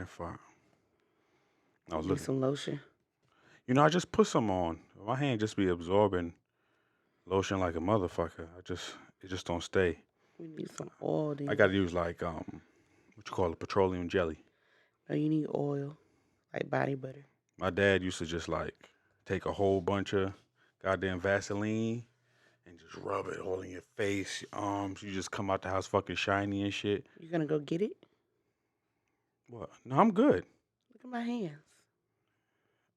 man, fuck. I You was need looking. some lotion. I just put some on. My hand just be absorbing lotion like a motherfucker. It just don't stay. You need some oil. I Then. gotta use like what you call it, petroleum jelly. No, you need oil, like body butter. My dad used to just like take a whole bunch of goddamn Vaseline and just rub it all in your face, your arms. You just come out the house fucking shiny and shit. You gonna go get it? What? No, I'm good. Look at my hands.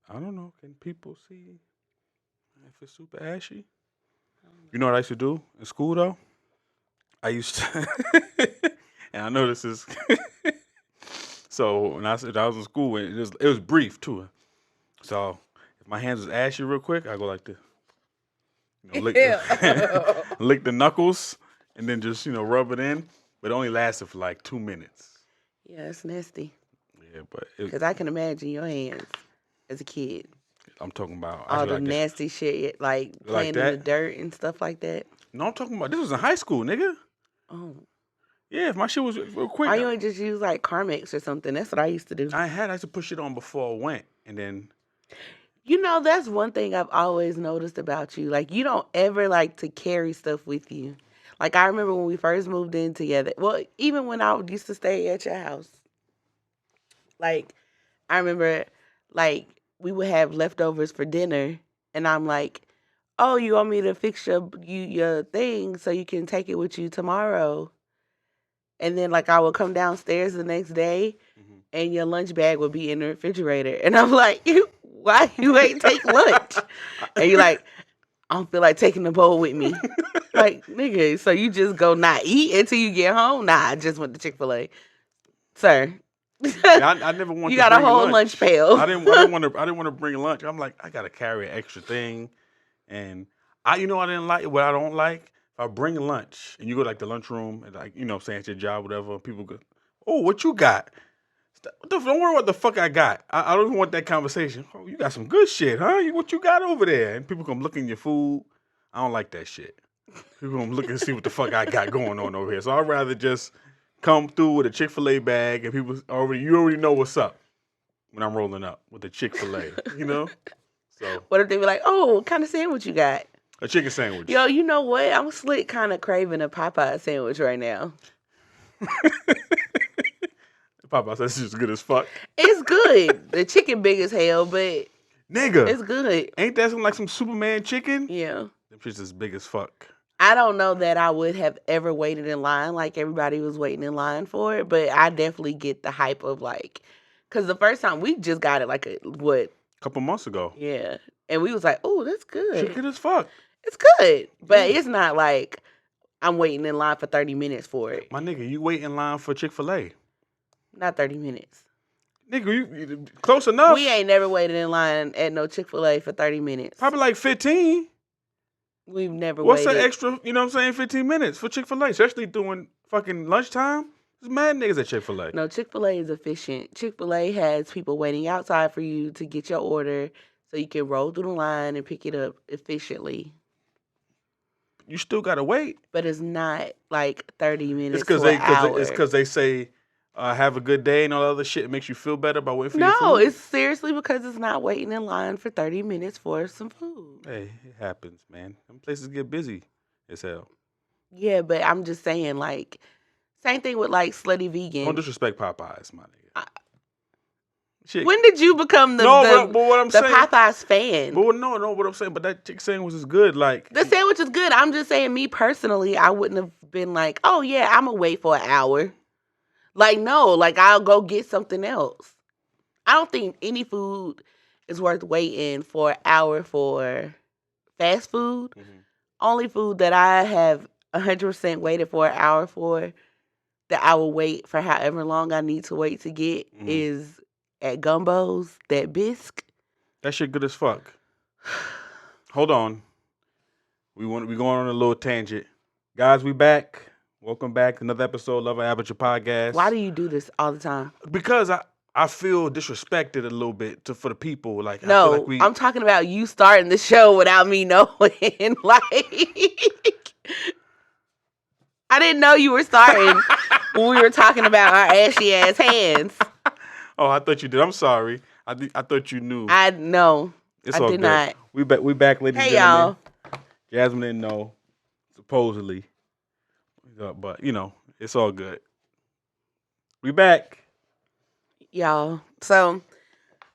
I don't know. Can people see if it's super ashy? You know what I used to do in school though? I used to, and I know this is. So when I said I was in school, it was brief too. So if my hands was ashy real quick, I go like this. Lick, lick the knuckles and then just rub it in. But it only lasted for like 2 minutes. Yeah, it's nasty. Yeah, but because I can imagine your hands as a kid. I'm talking about all the nasty shit, like playing in the dirt and stuff like that. No, I'm talking about this was in high school, nigga. Oh. Yeah, if my shit was real quick. Why you ain't just use like Carmex or something? That's what I used to do. I used to put shit on before I went, and then. That's one thing I've always noticed about you. Like, you don't ever like to carry stuff with you. Like, I remember when we first moved in together. Well, even when I used to stay at your house. Like, I remember, like, we would have leftovers for dinner, and I'm like, oh, you want me to fix your thing so you can take it with you tomorrow? And then, like, I would come downstairs the next day, and your lunch bag would be in the refrigerator. And I'm like, why you ain't take lunch? And you're like, I don't feel like taking the bowl with me. Like, nigga, so you just go not eat until you get home? Nah, I just went to Chick-fil-A. Sir. I never wanted you got to a whole lunch pail. I didn't want to bring lunch. I'm like, I gotta carry an extra thing. And I didn't like what I don't like. If I bring lunch and you go to like the lunchroom and like, saying at your job, whatever, people go, oh, what you got? Don't worry what the fuck I got. I don't even want that conversation. Oh, you got some good shit, huh? What you got over there? And people come look in your food. I don't like that shit. People come look and see what the fuck I got going on over here. So I'd rather just come through with a Chick-fil-A bag and you already know what's up when I'm rolling up with the Chick-fil-A, So what if they be like, oh, what kind of sandwich you got? A chicken sandwich. Yo, you know what? I'm slick kind of craving a Popeye sandwich right now. Popeye says it's good as fuck. It's good. The chicken big as hell, but nigga, it's good. Ain't that like some Superman chicken? Yeah. Them shit's as big as fuck. I don't know that I would have ever waited in line like everybody was waiting in line for it, but I definitely get the hype of like, because the first time we just got it like a couple months ago. Yeah. And we was like, oh, that's good. Shit good as fuck. It's good. But it's not like I'm waiting in line for 30 minutes for it. My nigga, you wait in line for Chick-fil-A. Not 30 minutes. Nigga, you close enough. We ain't never waited in line at no Chick-fil-A for 30 minutes. Probably like 15. We've never What's waited. What's the extra, 15 minutes for Chick-fil-A? Especially during fucking lunchtime. There's mad niggas at Chick-fil-A. No, Chick-fil-A is efficient. Chick-fil-A has people waiting outside for you to get your order so you can roll through the line and pick it up efficiently. You still gotta wait. But it's not like 30 minutes It's because they say, have a good day and all that other shit. It makes you feel better about waiting for your food. No, it's seriously because it's not waiting in line for 30 minutes for some food. Hey, it happens, man. Them places get busy as hell. Yeah, but I'm just saying, like, same thing with, like, Slutty Vegan. Don't disrespect Popeyes, my nigga. When did you become the Popeyes fan? But no, what I'm saying, but that chicken sandwich is good. Like, the sandwich is good. I'm just saying, me personally, I wouldn't have been like, oh, yeah, I'm going to wait for an hour. Like, no, like, I'll go get something else. I don't think any food is worth waiting for an hour for fast food. Mm-hmm. Only food that I have 100% waited for an hour for, that I will wait for however long I need to wait to get, is at Gumbo's, that bisque. That shit good as fuck. Hold on. We going on a little tangent. Guys, we back. Welcome back to another episode of Love and Aperture Podcast. Why do you do this all the time? Because I feel disrespected a little bit for the people. Like, no, I feel like I'm talking about you starting the show without me knowing. Like, I didn't know you were starting when we were talking about our ashy ass hands. Oh, I thought you did. I'm sorry. I thought you knew. I no, It's I all did good. not. We back, ladies and Hey gentlemen. y'all, Jasmine didn't know, supposedly, but it's all good. We back. y'all. So,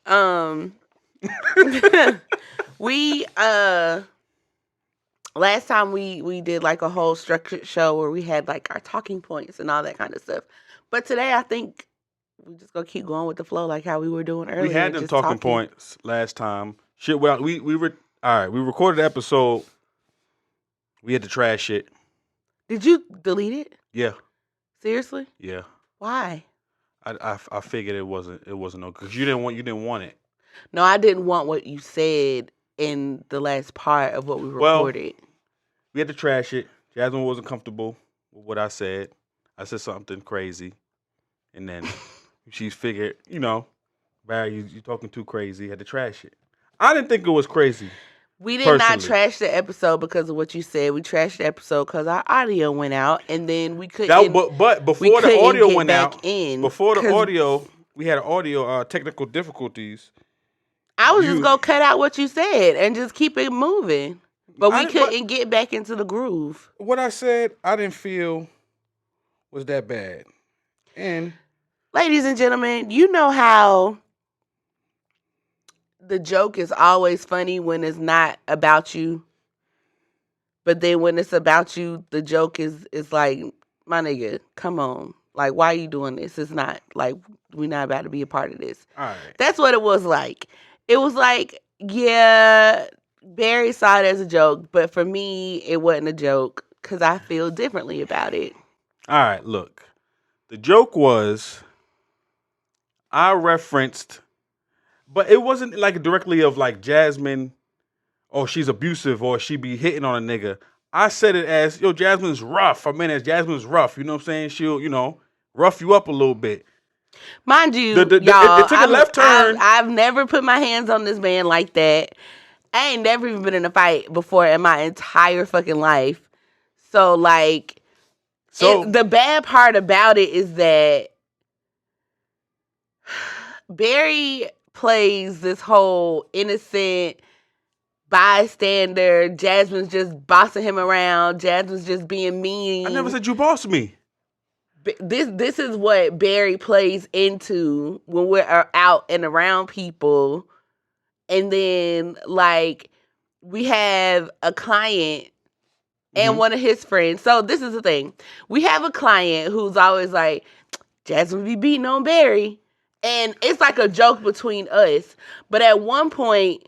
um, we last time we did like a whole structured show where we had like our talking points and all that kind of stuff. But today I think we just gonna keep going with the flow like how we were doing We earlier, had them just talking talking. points last time. Shit, well, we were all right. We recorded the episode. We had to trash it. Did you delete it? Yeah, Seriously? yeah. Why? I figured it wasn't no because you didn't want it. No, I didn't want what you said in the last part of what we Well, recorded. we had to trash it. Jasmine wasn't comfortable with what I said. I said something crazy, and then she figured, Barry, you talking too crazy. Had to trash it. I didn't think it was crazy. We did not Personally. trash the episode because of what you said. We trashed the episode because our audio went out, and then we couldn't. But before the audio get went back out, in. before the audio, we had audio technical difficulties. I was just gonna cut out what you said and just keep it moving, but we couldn't get back into the groove. What I said, I didn't feel was that bad. And ladies and gentlemen, you know how the joke is always funny when it's not about you, but then when it's about you, the joke is like, my nigga, come on. Like, why are you doing this? It's not like we're not about to be a part of this. all right. That's what it was like. It was like, yeah, Barry saw it as a joke, but for me, it wasn't a joke because I feel differently about it. All right, look. The joke was I referenced, but it wasn't like directly of like Jasmine, or she's abusive, or she be hitting on a nigga. I said it as, yo, Jasmine's rough. I mean, as Jasmine's rough. You know what I'm saying? She'll, rough you up a little bit. Mind you, y'all, it took a left turn. I've never put my hands on this man like that. I ain't never even been in a fight before in my entire fucking life. So, like, the bad part about it is that Barry plays this whole innocent bystander. Jasmine's just bossing him around. Jasmine's just being mean. I never said you bossed me. This is what Barry plays into when we're out and around people. And then, like, we have a client and one of his friends. So this is the thing. We have a client who's always like, Jasmine be beating on Barry. And it's like a joke between us. But at one point,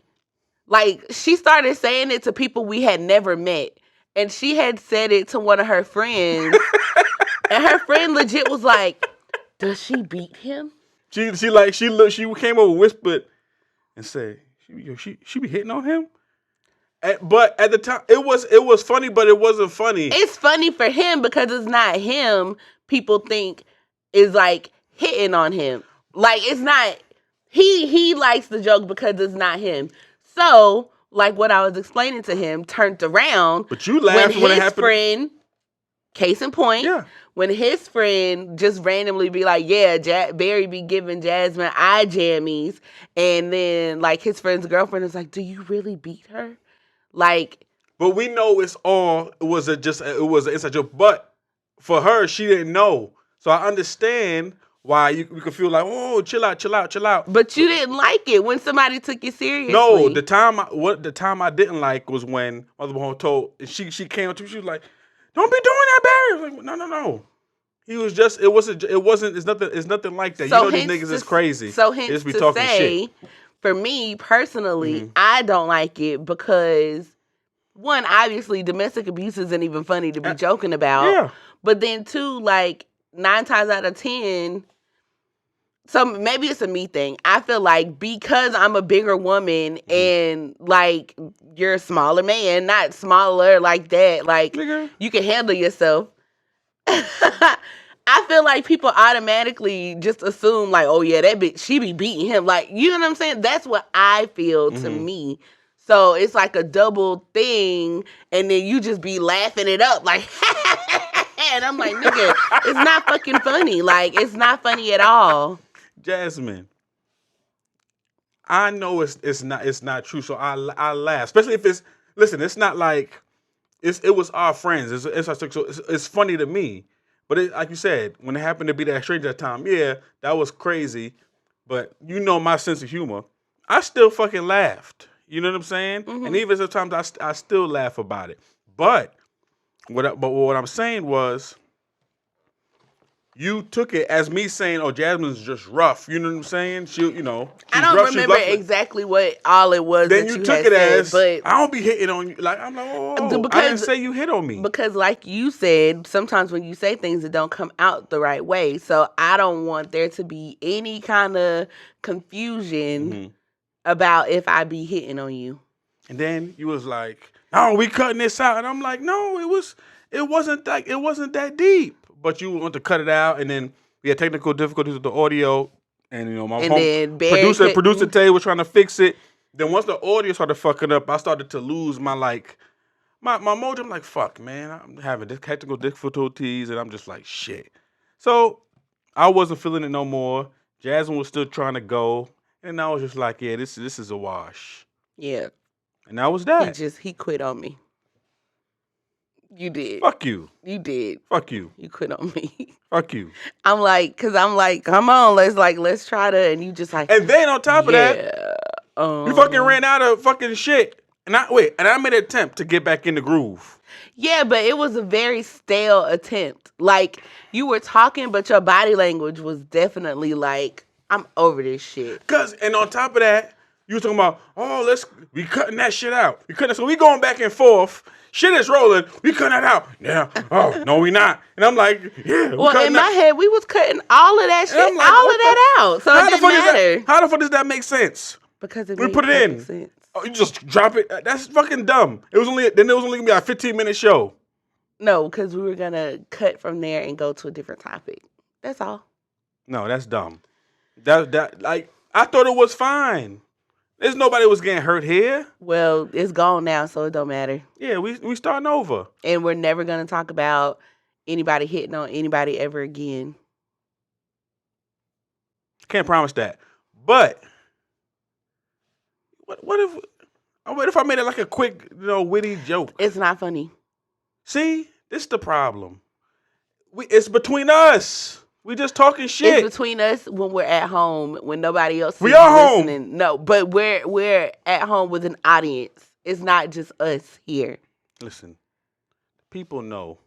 like, she started saying it to people we had never met. And she had said it to one of her friends. And her friend legit was like, does she beat him? She came over, whispered, and said, she be hitting on him? But at the time, it was funny, but it wasn't funny. It's funny for him because it's not him. People think is like hitting on him. Like, it's not. He likes the joke because it's not him. So, like what I was explaining to him, turned around. But you laughed when it happened. Friend, case in point, when his friend just randomly be like, yeah, Barry be giving Jasmine eye jammies, and then like his friend's girlfriend is like, do you really beat her? Like, but we know it's an inside joke. But for her, she didn't know. So I understand why you could feel like, oh, chill out. But you didn't like it when somebody took you seriously. No, the time I didn't like was when Mother Mahone told she came up to me. She was like, "Don't be doing that, Barry." I was like, no. He was just it's nothing like that. So these niggas is crazy. So hence be to say, shit. For me personally, I don't like it because one, obviously domestic abuse isn't even funny to be joking about. Yeah. But then two, like 9 times out of 10, so maybe it's a me thing. I feel like because I'm a bigger woman and like you're a smaller man, not smaller like that, like you can handle yourself. I feel like people automatically just assume like, oh yeah, that bitch, she be beating him. Like, you know what I'm saying? That's what I feel to me. So it's like a double thing, and then you just be laughing it up like, and I'm like, nigga, it's not fucking funny. Like, it's not funny at all. Jasmine, I know it's not true, so I laugh, especially if it's listen. It's not like it was our friends. It's funny to me, but like you said, when it happened to be that stranger that time, yeah, that was crazy. But you know my sense of humor, I still fucking laughed. You know what I'm saying? And even sometimes I still laugh about it. But what I'm saying was you took it as me saying, "Oh, Jasmine's just rough." You know what I'm saying? I She's don't rough. She's remember rough. exactly what all it was Then that you you took had it said, as but I don't be hitting on you. Like I'm like, oh, I didn't because say you hit on me. because like you said, sometimes when you say things, it don't come out the right way. So I don't want there to be any kind of confusion hmm about if I be hitting on you. And then you was like, "No, we cutting this out," and I'm like, "No, it wasn't that deep." But you want to cut it out, and then we had technical difficulties with the audio, and my And home then Barry producer couldn't. Tay was trying to fix it. Then once the audio started fucking up, I started to lose my mojo. I'm like, "Fuck, man, I'm having this technical difficulties," and I'm just like, "Shit." So I wasn't feeling it no more. Jasmine was still trying to go, and I was just like, "Yeah, this is a wash." Yeah, And that was he that. just he quit on me. You did. Fuck you. You did. Fuck you. You quit on me. Fuck you. I'm like, come on, let's try to, and you just like, And then on top of that, yeah, you fucking ran out of fucking shit. And I made an attempt to get back in the groove. yeah, but it was a very stale attempt. Like you were talking, but your body language was definitely like, I'm over this shit. And on top of that, you was talking about, oh, we cutting that shit out. So we going back and forth. Shit is rolling. We cutting that out. Yeah. Oh, no, we not. And I'm like, yeah. Well, in my head, we was cutting all of that shit, I'm like, all what of that out. So it didn't matter. How the fuck does that make sense? Because it We made put it in. perfect sense. Oh, you just drop it. That's fucking dumb. It was only gonna be a 15-minute show. No, because we were gonna cut from there and go to a different topic. That's all. No, that's dumb. Like I thought it was fine. There's nobody was getting hurt here. Well, it's gone now, so it don't matter. Yeah, we starting over. And we're never gonna talk about anybody hitting on anybody ever again. Can't promise that. But what if I made it like a quick, witty joke? It's not funny. See, this is the problem. It's between us. We just talking shit. It's between us when we're at home, when nobody else We is are listening. home. No, but we're at home with an audience. It's not just us here. Listen, people know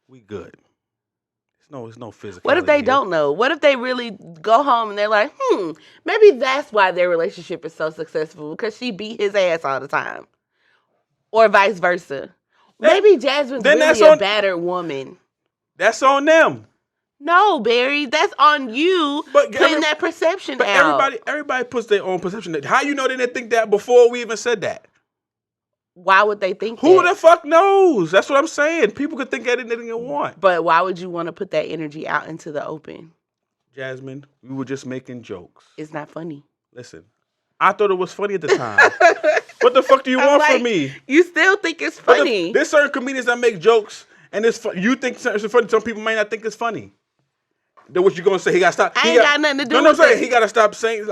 we good. It's no physical. What if they don't know? What if they really go home and they're like, maybe that's why their relationship is so successful, because she beat his ass all the time. Or vice versa. Maybe Jasmine's really a battered woman. That's on them. No, Barry, that's on you putting that perception out. Everybody puts their own perception. How you know they didn't think that before we even said that? Why would they think Who that? the fuck knows? That's what I'm saying. People could think anything they want. But why would you want to put that energy out into the open? Jasmine, we were just making jokes. It's not funny. Listen, I thought it was funny at the time. What the fuck do you want from me? You still think it's funny. There's certain comedians that make jokes, and you think it's funny. Some people might not think it's funny. Then what you gonna say? He gotta stop. I ain't got nothing to do with it. No, I'm saying he gotta stop saying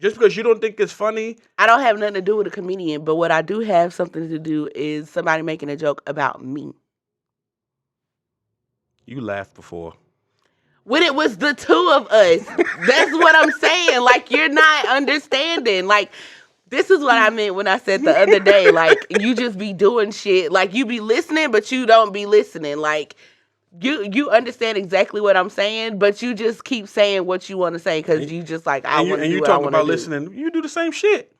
just because you don't think it's funny. I don't have nothing to do with a comedian, but what I do have something to do is somebody making a joke about me. You laughed before. When it was the two of us. That's what I'm saying. Like, you're not understanding. Like, this is what I meant when I said the other day, like, you just be doing shit. Like, you be listening, but you don't be listening. Like, you understand exactly what I'm saying, but you just keep saying what you want to say because you just like, I want to do what I want to do. And you talk about listening. You do the same shit.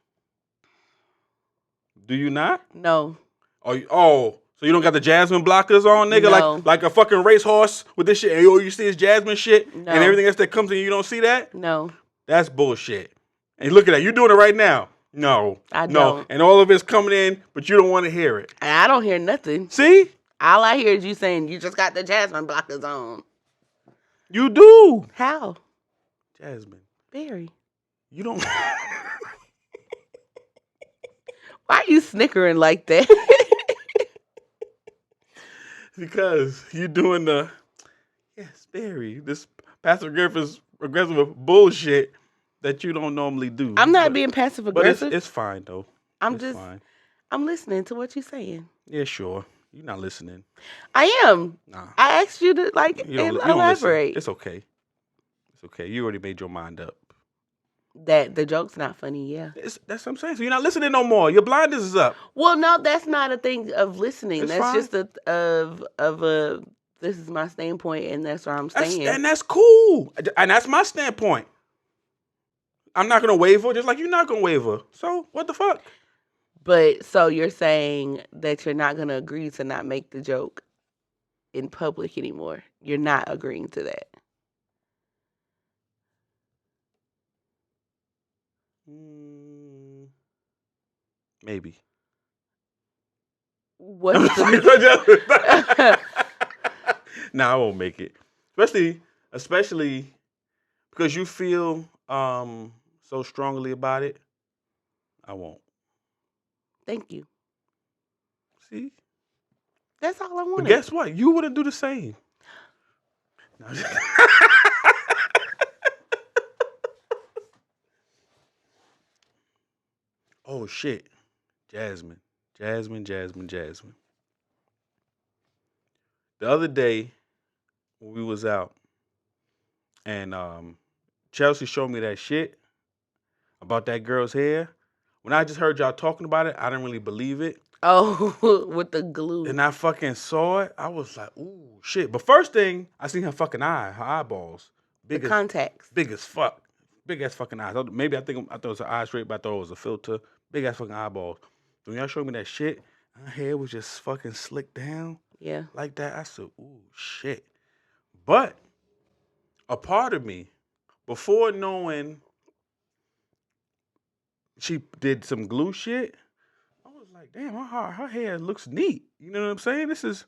Do you not? No. So you don't got the Jasmine blockers on, nigga? No. Like a fucking racehorse with this shit, and all you see is Jasmine shit, No. and everything else that comes in, you don't see that? No. That's bullshit. And look at that. You're doing it right now. No. I no. don't. And all of it's coming in, but you don't want to hear it. I don't hear nothing. See? All I hear is you saying you just got the Jasmine blockers on. You do. How? Jasmine. Barry. You don't. Why are you snickering like that? Because you doing yes, Barry, this passive aggressive bullshit that you don't normally do. I'm not being passive But aggressive. it's fine though. I'm It's just fine. I'm listening to what you're saying. Yeah, sure. You're not listening. I am. Nah. I asked you to You don't listen. elaborate. It's okay. It's okay. You already made your mind up. That the joke's not funny, yeah. That's what I'm saying. So you're not listening no more. Your blinders is up. Well, no, that's not a thing of listening. It's That's fine. just of a this is my standpoint and that's where I'm staying. And that's cool. And that's my standpoint. I'm not gonna waver, just like you're not gonna waver. So what the fuck? But so you're saying that you're not gonna agree to not make the joke in public anymore. You're not agreeing to that. Maybe. What's the Nah, I won't make it. Especially because you feel so strongly about it. I won't. Thank you. See? That's all I wanted. But guess what? You wouldn't do the same. Oh shit. Jasmine. The other day when we was out and Chelsea showed me that shit about that girl's hair. When I just heard y'all talking about it, I didn't really believe it. Oh, with the glue. And I fucking saw it. I was like, ooh, shit. But first thing, I seen her fucking her eyeballs. The contacts. Big as fuck. Big ass fucking eyes. Maybe I thought it was her eye straight, but I thought it was a filter. Big ass fucking eyeballs. So when y'all showed me that shit, her hair was just fucking slicked down. Yeah. Like that. I said, ooh, shit. But a part of me, before knowing she did some glue shit, I was like, damn, her hair looks neat. You know what I'm saying? This is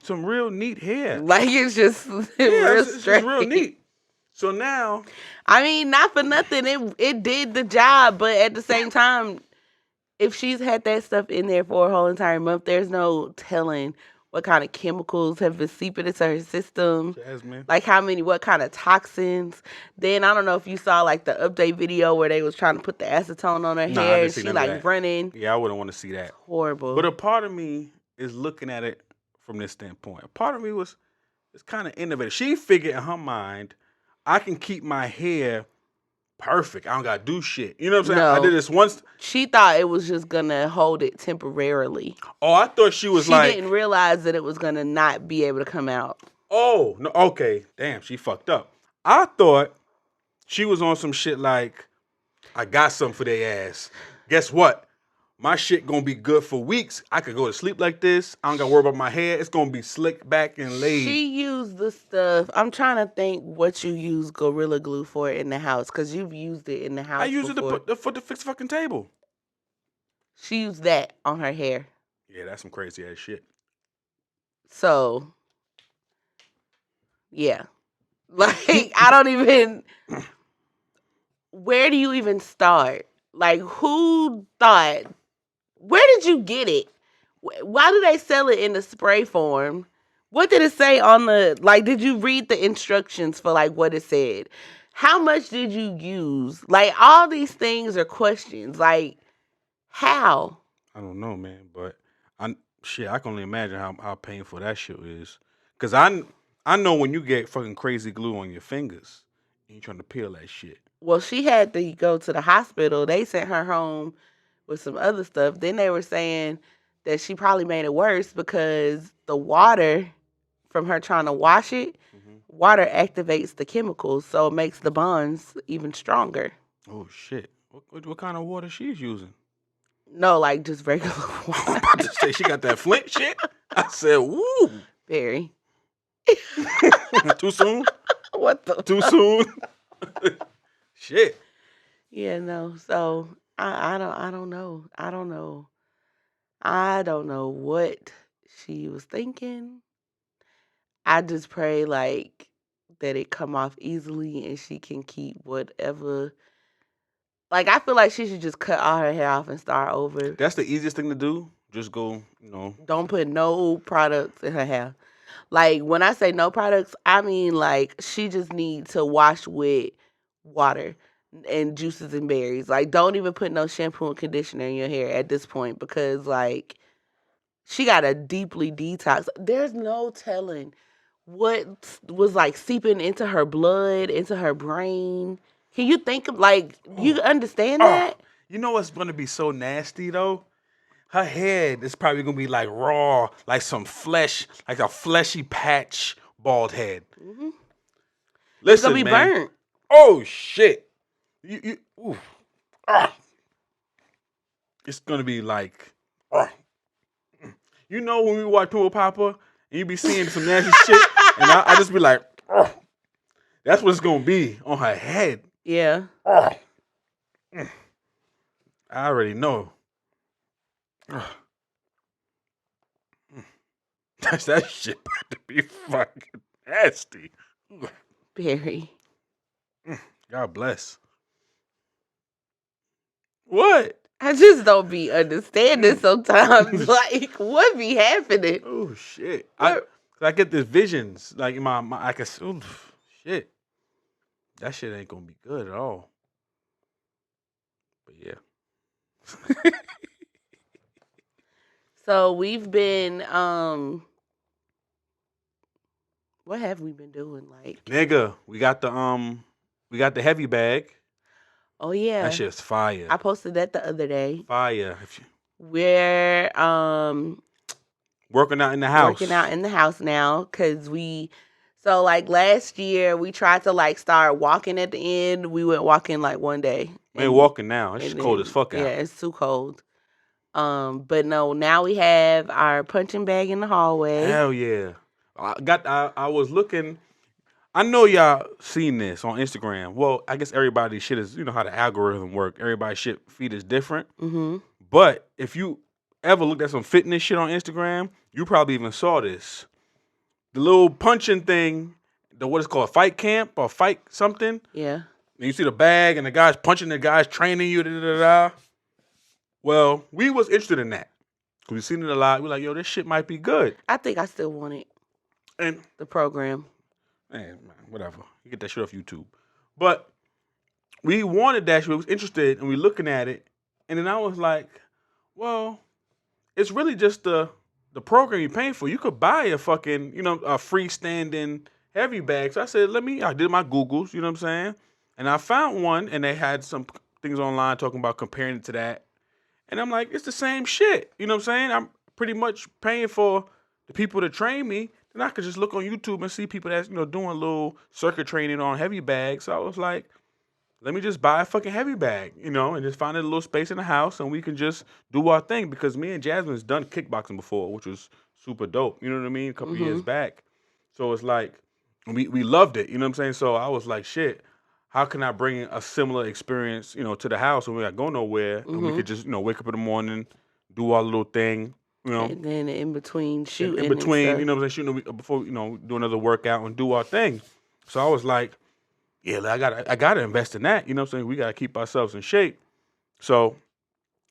some real neat hair. Like it's just real it's straight. just real neat. So now, I mean, not for nothing, it did the job, but at the same time, if she's had that stuff in there for a whole entire month, there's no telling what kind of chemicals have been seeping into her system. Jasmine. Like what kind of toxins. Then I don't know if you saw like the update video where they was trying to put the acetone on her hair and she like running. Yeah, I wouldn't want to see that. Horrible. But a part of me is looking at it from this standpoint. A part of me it's kind of innovative. She figured in her mind, I can keep my hair perfect. I don't gotta do shit. You know what I'm saying? No. I did this once. She thought it was just gonna hold it temporarily. Oh, I thought she didn't realize that it was gonna not be able to come out. Oh, no, okay. Damn, she fucked up. I thought she was on some shit like, I got something for their ass. Guess what? My shit gonna be good for weeks. I could go to sleep like this. I don't gotta worry about my hair. It's gonna be slick back and laid. She used the stuff. I'm trying to think what you use Gorilla Glue for in the house, because you've used it in the house. I use it to fix the fucking table. She used that on her hair. Yeah, that's some crazy ass shit. So, yeah. Like, I don't even... Where do you even start? Like, who thought... Where did you get it? Why do they sell it in the spray form? What did it say on the... Like, did you read the instructions for, like, what it said? How much did you use? Like, all these things are questions. Like, how? I don't know, man, but I can only imagine how painful that shit is. Because I know when you get fucking crazy glue on your fingers and you're trying to peel that shit. Well, she had to go to the hospital. They sent her home with some other stuff. Then they were saying that she probably made it worse because the water from her trying to wash it, water activates the chemicals, so it makes the bonds even stronger. Oh, shit. What kind of water she's using? No, like just regular water. I'm about to say she got that Flint shit. I said, woo. Very. Too soon? What the Too soon? Shit. Yeah, no. So I don't know. I don't know what she was thinking. I just pray like that it come off easily and she can keep whatever. Like, I feel like she should just cut all her hair off and start over. That's the easiest thing to do. Just go, Don't put no products in her hair. Like, when I say no products, I mean, like, she just needs to wash with water. and juices and berries. Like, don't even put no shampoo and conditioner in your hair at this point because, like, she got to deeply detox. There's no telling what was like seeping into her blood, into her brain. Can you think of like you understand Oh, that? you know what's gonna be so nasty though? Her head is probably gonna be like raw, like some flesh, like a fleshy patch bald head. Hmm. It's gonna Listen, be man. burnt. Oh shit. Oof. Ah. It's gonna be like, ah. You know when we watch Pool Papa and you be seeing some nasty shit, and I just be like, ah. That's what it's gonna be on her head. Yeah. Ah. I already know. Ah. That shit about to be fucking nasty. Very. God bless. What? I just don't be understanding sometimes. Like, what be happening? Oh shit! What? I get these visions like in my I can shit. That shit ain't gonna be good at all. But yeah, So we've been what have we been doing? Like, nigga, we got the heavy bag. oh That yeah, shit's fire, I posted that the other day. fire. If you We're working out in the working house, out in the house now because so like last year we tried to like start walking at the end. We went walking like one day we ain't walking now. It's cold as then fuck yeah, out. it's too cold. But no, now we have our punching bag in the hallway. Hell yeah! I was looking. I know y'all seen this on Instagram. Well, I guess everybody's shit is, you know how the algorithm work. Everybody's shit feed is different. Mm-hmm. But if you ever looked at some fitness shit on Instagram, you probably even saw this. The little punching thing, the what is called fight camp or fight something. Yeah. And you see the bag and the guy's punching the guy's training you. Da, da, da, da. Well, we was interested in that. Cause we seen it a lot. We're like, yo, this shit might be good. I think I still want it. And The program. man, whatever. You get that shit off YouTube. But we wanted that shit. We was interested and we looking at it. And then I was like, well, it's really just the program you're paying for. You could buy a fucking, you know, a freestanding heavy bag. So I said, I did my Googles, you know what I'm saying? And I found one and they had some things online talking about comparing it to that. And I'm like, it's the same shit. You know what I'm saying? I'm pretty much paying for the people to train me. Then I could just look on YouTube and see people that's, you know, doing a little circuit training on heavy bags. So I was like, let me just buy a fucking heavy bag, you know, and just find a little space in the house and we can just do our thing because me and Jasmine's done kickboxing before, which was super dope. You know what I mean? A couple years Mm-hmm. back. So it's like we loved it, you know what I'm saying? So I was like, shit, how can I bring a similar experience, you know, to the house when we not go nowhere and we Mm-hmm. could just, you know, wake up in the morning, do our little thing, you know, And then in between in shooting and between, stuff. you know what I'm saying, shooting before, you know, do another workout and do our thing. So I was like, yeah, I gotta invest in that. You know what I'm saying? We gotta keep ourselves in shape. So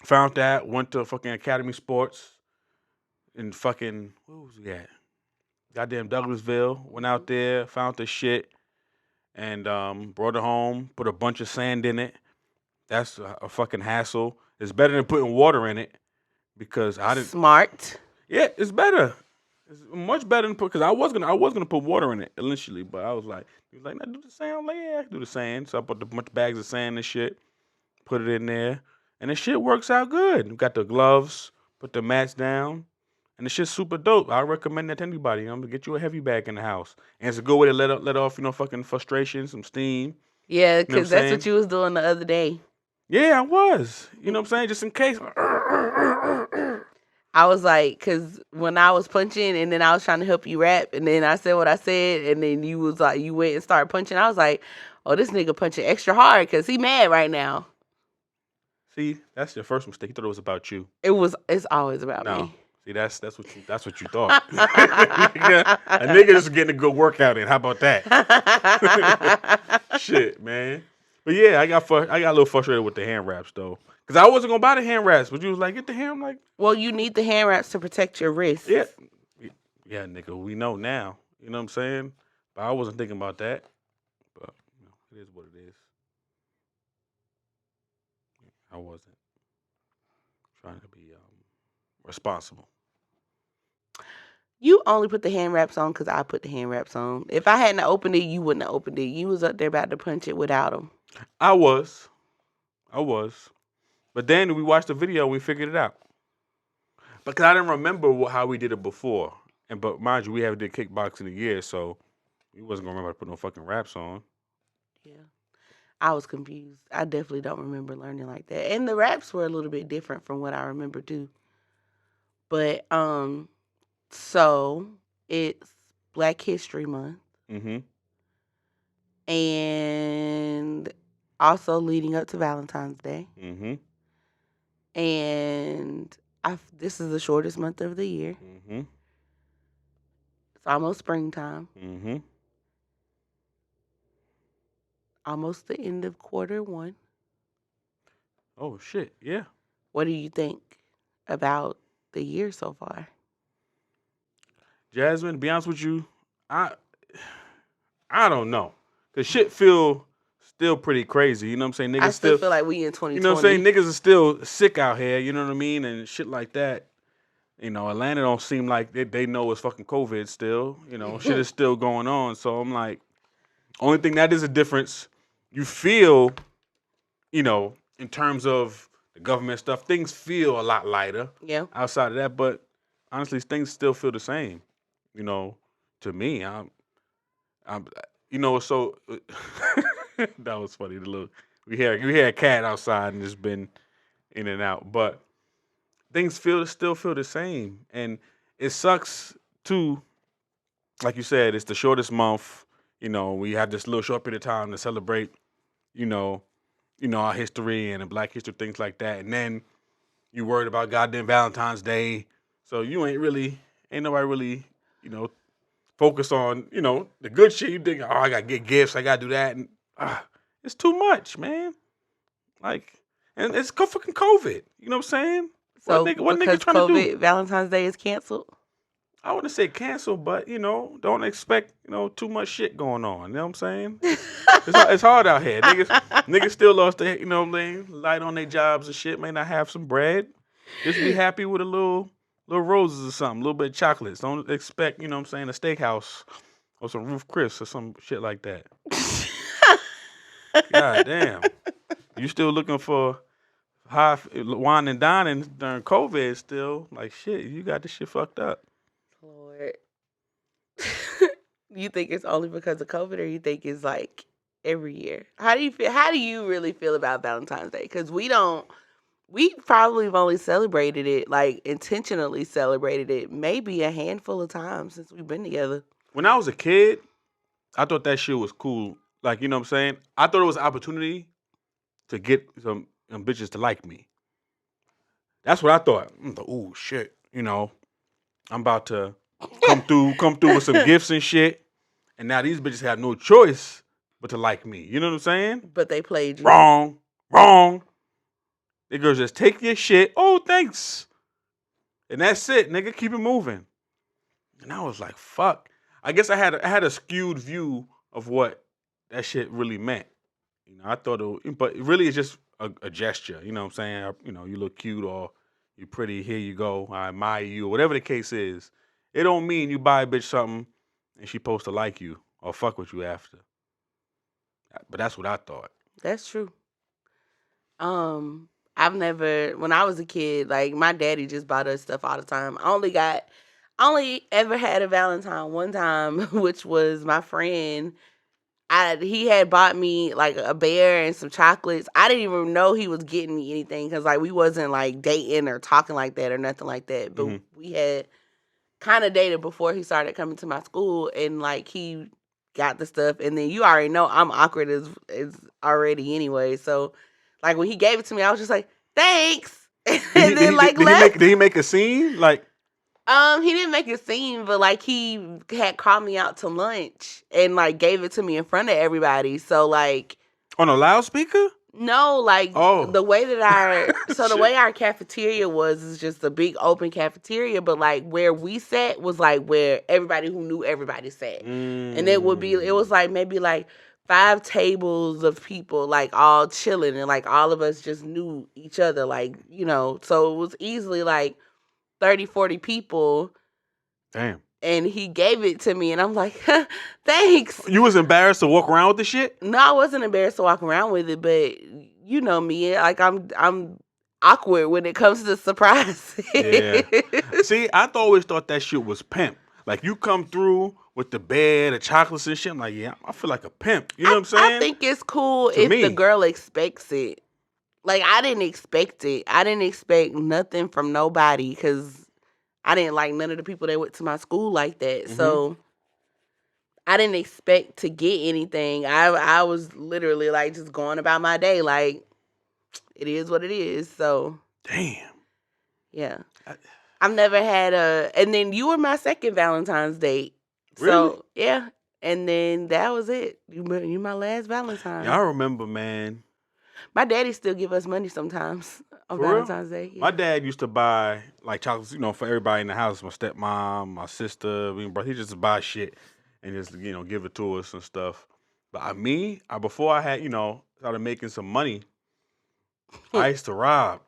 found that, went to fucking Academy Sports in fucking where was we at? Goddamn Douglasville. Went out there, found the shit, and brought it home, put a bunch of sand in it. That's a fucking hassle. It's better than putting water in it because I didn't. Smart. Yeah, it's better. It's much better than put because I was gonna put water in it initially, but I was like, he was like, "Now do the sand." I'm like, yeah, I can do the sand. So I put a bunch of bags of sand and shit, put it in there, and the shit works out good. We got the gloves, put the mats down, and the shit's super dope. I recommend that to anybody. You know, get you a heavy bag in the house, and it's a good way to let off, you know, fucking frustration, some steam. Yeah, You know what I'm because that's what saying? you was doing the other day. Yeah, I was. You know what I'm saying? Just in case. I was like, because when I was punching and then I was trying to help you rap and then I said what I said and then you was like, you went and started punching. I was like, oh, this nigga punching extra hard because he mad right now. See, that's your first mistake. You thought it was about you. It's always about No. me. See, that's what you thought. A nigga just getting a good workout in. How about that? Shit, man. But yeah, I got a little frustrated with the hand wraps though, because I wasn't gonna buy the hand wraps, but you was like, get the hand. I'm like, Well, you need the hand wraps to protect your wrists. yeah, yeah, nigga, we know now. You know what I'm saying? But I wasn't thinking about that. But you know, it is what it is. I wasn't trying to be responsible. You only put the hand wraps on because I put the hand wraps on. If I hadn't opened it, you wouldn't have opened it. You was up there about to punch it without them. I was. But then we watched the video and we figured it out. Because I didn't remember how we did it before. But mind you, we haven't did kickboxing in a year, so we wasn't going to remember to put no fucking wraps on. Yeah. I was confused. I definitely don't remember learning like that. And the wraps were a little bit different from what I remember too. But so it's Black History Month. Mm-hmm. And also leading up to Valentine's Day. Mm-hmm. And this is the shortest month of the year. Mm-hmm. It's almost springtime. Mm-hmm. Almost the end of quarter 1. Oh shit, yeah. What do you think about the year so far? Jasmine, to be honest with you, I don't know. Cause shit feel still pretty crazy. You know what I'm saying? Niggas I still feel like we in 2020. you know what I'm saying? Niggas are still sick out here, you know what I mean? And shit like that. You know, Atlanta don't seem like they know it's fucking COVID still. You know, shit is still going on. So I'm like, only thing that is a difference, you feel, you know, in terms of the government stuff, things feel a lot lighter. Yeah. Outside of that, but honestly, things still feel the same. You know, to me, I'm you know, so that was funny. The little we had a cat outside and it's been in and out, but things still feel the same, and it sucks too. Like you said, it's the shortest month. You know, we have this little short period of time to celebrate. You know, our history and the Black history, things like that, and then you worried about goddamn Valentine's Day, so you ain't nobody really, you know, focus on, you know, the good shit. You think, oh, I gotta get gifts, I gotta do that, and it's too much, man. Like, and it's fucking COVID. You know what I'm saying? So what nigga because trying to COVID, do? Valentine's Day is canceled? I wouldn't say cancel, but you know, don't expect, you know, too much shit going on. You know what I'm saying? It's hard out here. Niggas still lost their, you know what I mean, light on their jobs and shit. May not have some bread. Just be happy with a little roses or something, a little bit of chocolates. Don't expect, you know what I'm saying, a steakhouse or some Roof Chris or some shit like that. God damn. You still looking for high wine and dining during COVID still? Like, shit, you got this shit fucked up. Lord. You think it's only because of COVID, or you think it's like every year? How do you feel? How do you really feel about Valentine's Day? Because we probably have only celebrated it, like intentionally celebrated it, maybe a handful of times since we've been together. When I was a kid, I thought that shit was cool. Like, you know what I'm saying? I thought it was an opportunity to get some bitches to like me. That's what I thought. Oh shit, you know, I'm about to come through with some gifts and shit. And now these bitches have no choice but to like me. You know what I'm saying? But they played you. Wrong. The girls just take your shit. Oh, thanks. And that's it, nigga. Keep it moving. And I was like, fuck. I guess I had a skewed view of what that shit really meant. You know, I thought but really it's just a gesture. You know what I'm saying? You know, you look cute or you pretty. Here you go. I admire you. Or whatever the case is. It don't mean you buy a bitch something and she supposed to like you or fuck with you after. But that's what I thought. That's true. I've never, when I was a kid, like my daddy just bought us stuff all the time. I only ever had a Valentine one time, which was my friend. He had bought me like a bear and some chocolates. I didn't even know he was getting me anything because like we wasn't like dating or talking like that or nothing like that. But we had kind of dated before he started coming to my school, and like he got the stuff, and then you already know I'm awkward as already anyway. So like when he gave it to me, I was just like, thanks. And then left. Did he make a scene? Like he didn't make a scene, but like he had called me out to lunch and like gave it to me in front of everybody. So like on a loudspeaker? No, like the way that the way our cafeteria was is just a big open cafeteria, but like where we sat was like where everybody who knew everybody sat. And it was like maybe like 5 tables of people, like, all chilling, and, like, all of us just knew each other, like, so it was easily, like, 30, 40 people, Damn. and he gave it to me, and I'm like, thanks. You was embarrassed to walk around with the shit? No, I wasn't embarrassed to walk around with it, but you know me, like, I'm awkward when it comes to surprises. Yeah. See, I always thought that shit was pimp. Like, you come through with the bed, the chocolates and shit. I'm like, yeah, I feel like a pimp. You know what I'm saying? I think it's cool To if me. the girl expects it. Like, I didn't expect it. I didn't expect nothing from nobody because I didn't like none of the people that went to my school like that. Mhm. So I didn't expect to get anything. I was literally like just going about my day. Like, it is what it is. So Damn. yeah. I've never had and then you were my second Valentine's date. Really? So yeah. And then that was it. You my last Valentine. Yeah, I remember, man. My daddy still give us money sometimes on For real? Valentine's Day. Yeah. My dad used to buy, like, chocolates, for everybody in the house. My stepmom, my sister, he just buy shit and just, give it to us and stuff. But before I had, started making some money, I used to rob,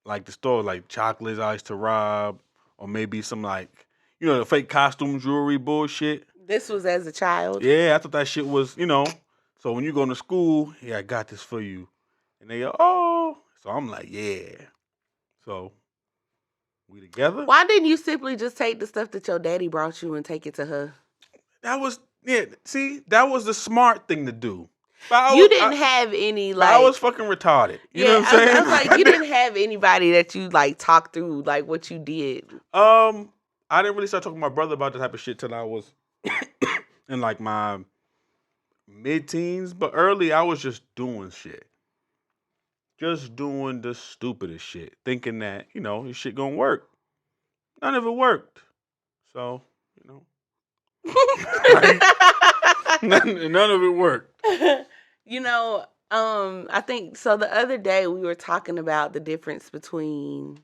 like, the store, like, chocolates I used to rob, or maybe some, like, the fake costume jewelry bullshit. This was as a child. Yeah, I thought that shit was, so when you go to school, yeah, I got this for you. And they go, oh. So I'm like, yeah. So we together? Why didn't you simply just take the stuff that your daddy brought you and take it to her? That was the smart thing to do. You didn't have any, like... I was fucking retarded. You know what I'm saying? I was like, you didn't have anybody that you, like, talked through, like, what you did. I didn't really start talking to my brother about that type of shit till I was in, like, my mid-teens. But early, I was just doing shit. Just doing the stupidest shit. Thinking that, this shit gonna work. None of it worked. So, none of it worked. I think, so the other day we were talking about the difference between,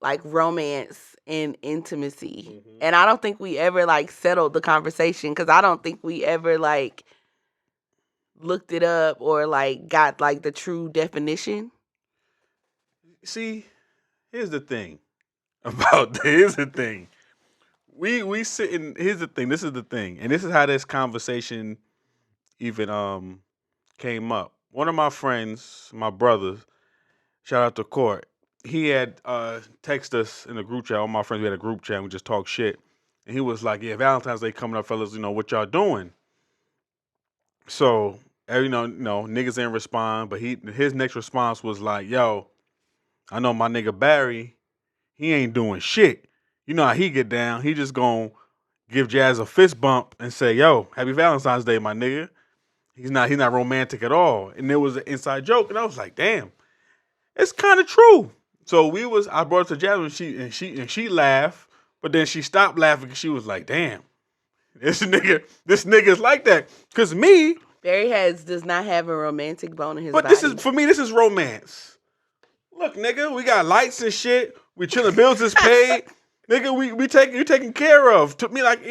like, romance and intimacy. Mm-hmm. And I don't think we ever, like, settled the conversation because I don't think we ever, like, looked it up or, like, got, like, the true definition. See, here's the thing about this. Here's the thing. We sit in, here's the thing. This is the thing. And this is how this conversation even came up. One of my friends, my brothers, shout out to Court, he had texted us in a group chat. All my friends, we had a group chat and we just talk shit. And he was like, yeah, Valentine's Day coming up, fellas, what y'all doing? So, niggas didn't respond, but his next response was like, yo, I know my nigga Barry, he ain't doing shit. You know how he get down. He just gonna give Jazz a fist bump and say, yo, happy Valentine's Day, my nigga. He's not romantic at all. And there was an inside joke, and I was like, damn, it's kind of true. So I brought it to Jasmine, and she laughed, but then she stopped laughing because she was like, damn, this nigga's like that. Cause me, Barry does not have a romantic bone in his but body. this is romance. Look, nigga, we got lights and shit. We chilling, bills is paid. Nigga, you taken care of. Took me like,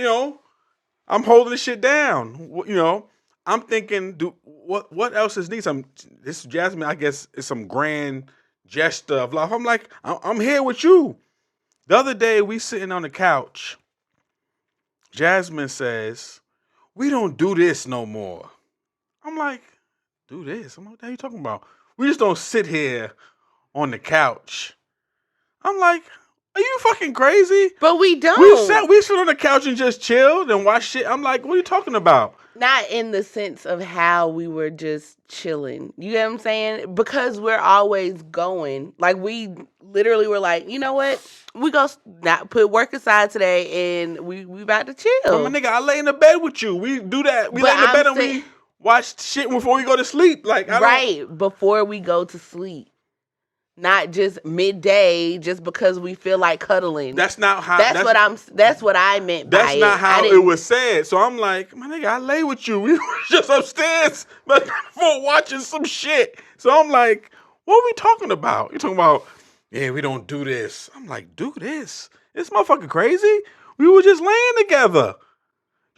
I'm holding this shit down. I'm thinking, what else is needed? This Jasmine, I guess, is some grand gesture of love. I'm like, I'm here with you. The other day, we sitting on the couch. Jasmine says, we don't do this no more. I'm like, do this? I'm like, what the hell are you talking about? We just don't sit here on the couch. I'm like, are you fucking crazy? But we don't. We sit on the couch and just chilled and watch shit. I'm like, what are you talking about? Not in the sense of how we were just chilling. You get what I'm saying? Because we're always going. Like, we literally were like, you know what? We go not put work aside today and we about to chill. But my nigga, I lay in the bed with you. We do that. We lay in the bed and we watch shit before we go to sleep. Like, before we go to sleep. Not just midday, just because we feel like cuddling. That's not how. That's what I meant by it. That's not how it was said. So I'm like, my nigga, I lay with you. We were just upstairs, but for watching some shit. So I'm like, what are we talking about? You're talking about, yeah, we don't do this. I'm like, do this? This motherfucker crazy? We were just laying together.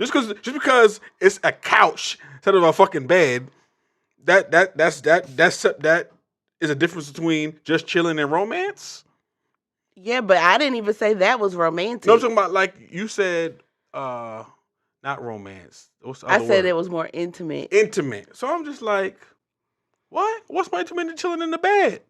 Just because it's a couch instead of a fucking bed, that is a difference between just chilling and romance. Yeah, but I didn't even say that was No, I'm romantic. talking about like you said, not romance. What's the I other said word? it was more intimate. Intimate. So I'm just like, what? What's more intimate than chilling in the bed?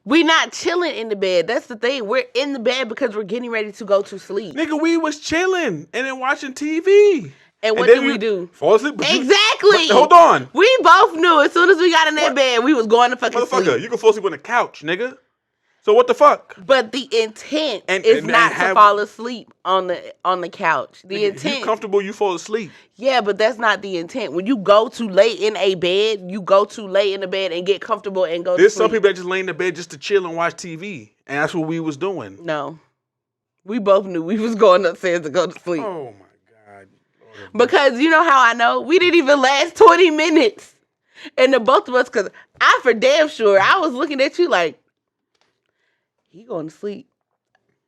We not chilling in the bed. That's the thing. We're in the bed because we're getting ready to go to sleep. Nigga, we was chilling and then watching TV. And what then did we do? Fall asleep. Exactly. Hold on. We both knew as soon as we got in that bed, we was going to fucking Motherfucker, sleep. you can fall asleep on the couch, nigga. So what the fuck? But the intent is not to fall asleep on the couch. The intent. You comfortable, you fall asleep. Yeah, but that's not the intent. When you go to lay in a bed, you go to lay in the bed and get comfortable and go to sleep. There's some people that just lay in the bed just to chill and watch TV. And that's what we was doing. No. We both knew we was going upstairs to go to sleep. Oh my God. Because you know how I know? We didn't even last 20 minutes. And the both of us, because I for damn sure, I was looking at you like, he going to sleep.